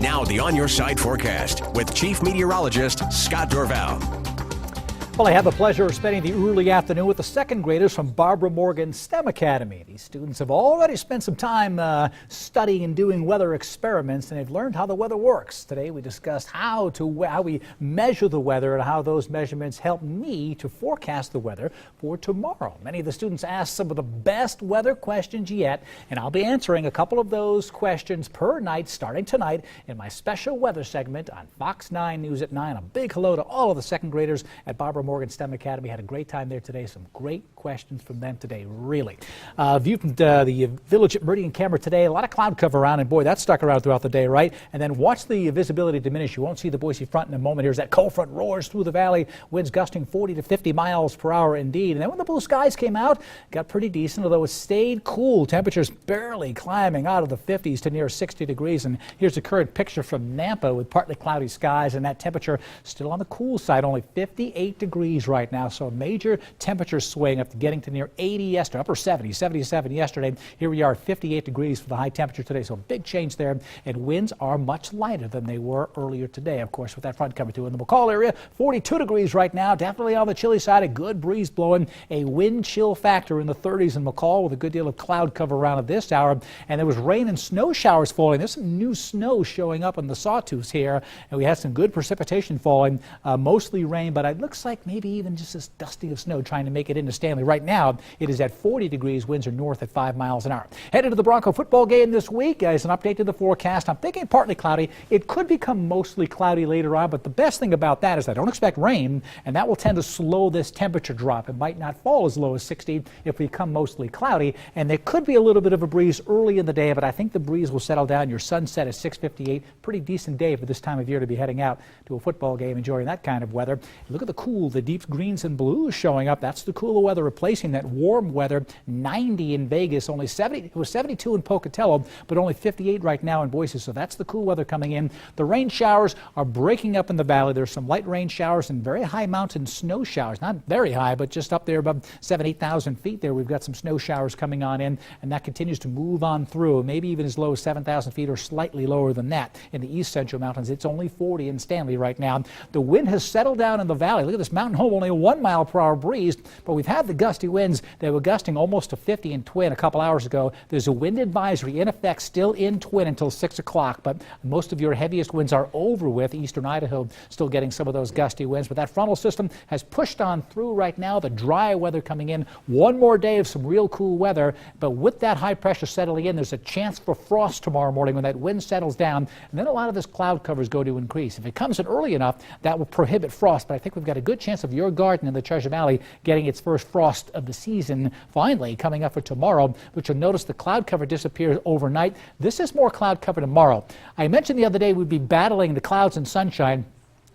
Now the On Your Side forecast with Chief Meteorologist Scott Dorval. Well, I have the pleasure of spending the early afternoon with the second graders from Barbara Morgan STEM Academy. These students have already spent some time studying and doing weather experiments, and they've learned how the weather works. Today we discussed how we measure the weather and how those measurements help me to forecast the weather for tomorrow. Many of the students asked some of the best weather questions yet, and I'll be answering a couple of those questions per night starting tonight in my special weather segment on Fox 9 News at 9. A big hello to all of the second graders at Barbara Morgan STEM Academy. Had a great time there today. Some great questions from them today, really. View from the Village at Meridian camera today. A lot of cloud cover around, and boy, that stuck around throughout the day, right? And then watch the visibility diminish. You won't see the Boise front in a moment. Here's that cold front roars through the valley. Winds gusting 40 to 50 miles per hour indeed. And then when the blue skies came out, got pretty decent, although it stayed cool. Temperatures barely climbing out of the 50s to near 60 degrees. And here's the current picture from Nampa with partly cloudy skies, and that temperature still on the cool side, only 58 degrees right now, so a major temperature swing up to getting to near 80 yesterday, upper 70s, 77 yesterday. Here we are at 58 degrees for the high temperature today, so a big change there, and winds are much lighter than they were earlier today, of course, with that front coming too. In the McCall area, 42 degrees right now, definitely on the chilly side, a good breeze blowing, a wind chill factor in the 30s in McCall with a good deal of cloud cover around at this hour, and there was rain and snow showers falling. There's some new snow showing up in the sawtooths here, and we had some good precipitation falling, mostly rain, but it looks like maybe even just this dusting of snow trying to make it into Stanley. Right now, it is at 40 degrees. Winds are north at 5 miles an hour. Headed to the Bronco football game this week. As an update to the forecast, I'm thinking partly cloudy. It could become mostly cloudy later on, but the best thing about that is I don't expect rain, and that will tend to slow this temperature drop. It might not fall as low as 60 if we become mostly cloudy, and there could be a little bit of a breeze early in the day, but I think the breeze will settle down. Your sunset at 6:58. Pretty decent day for this time of year to be heading out to a football game, enjoying that kind of weather. Look at the cool, the deep greens and blues showing up. That's the cooler weather replacing that warm weather. 90 in Vegas, only 70. It was 72 in Pocatello, but only 58 right now in Boise. So that's the cool weather coming in. The rain showers are breaking up in the valley. There's some light rain showers and very high mountain snow showers. Not very high, but just up there above 8,000 feet there. We've got some snow showers coming on in, and that continues to move on through. Maybe even as low as 7,000 feet or slightly lower than that in the east central mountains. It's only 40 in Stanley right now. The wind has settled down in the valley. Look at this mountain home, only a 1 mile per hour breeze, but we've had the gusty winds. They were gusting almost to 50 in Twin a couple hours ago. There's a wind advisory in effect still in Twin until 6 o'clock, but most of your heaviest winds are over with. Eastern Idaho still getting some of those gusty winds, but that frontal system has pushed on through right now. The dry weather coming in. One more day of some real cool weather, but with that high pressure settling in, there's a chance for frost tomorrow morning when that wind settles down, and then a lot of this cloud cover is going to increase. If it comes in early enough, that will prohibit frost, but I think we've got a good chance of your garden in the Treasure Valley getting its first frost of the season finally coming up for tomorrow, which you'll notice the cloud cover disappears overnight. This is more cloud cover tomorrow. I mentioned the other day we'd be battling the clouds and sunshine.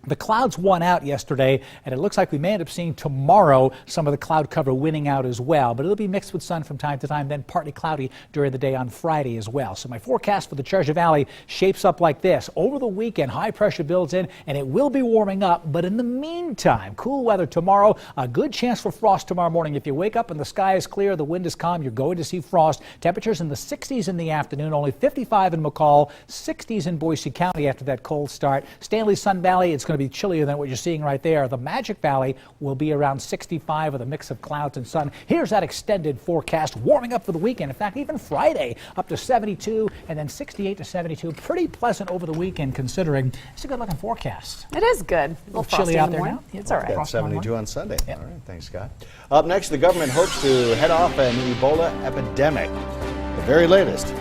The clouds won out yesterday, and it looks like we may end up seeing tomorrow some of the cloud cover winning out as well. But it'll be mixed with sun from time to time, then partly cloudy during the day on Friday as well. So my forecast for the Treasure Valley shapes up like this. Over the weekend, high pressure builds in, and it will be warming up. But in the meantime, cool weather tomorrow, a good chance for frost tomorrow morning. If you wake up and the sky is clear, the wind is calm, you're going to see frost. Temperatures in the 60s in the afternoon, only 55 in McCall, 60s in Boise County after that cold start. Stanley Sun Valley, it's going to be chillier than what you're seeing right there. The Magic Valley will be around 65 with a mix of clouds and sun. Here's that extended forecast warming up for the weekend. In fact, even Friday up to 72 and then 68 to 72. Pretty pleasant over the weekend considering. It's a good looking forecast. It is good. A little chilly out there now. It's all right. Got 72 on Sunday. Yep. All right, thanks, Scott. Up next, the government hopes to head off an Ebola epidemic. The very latest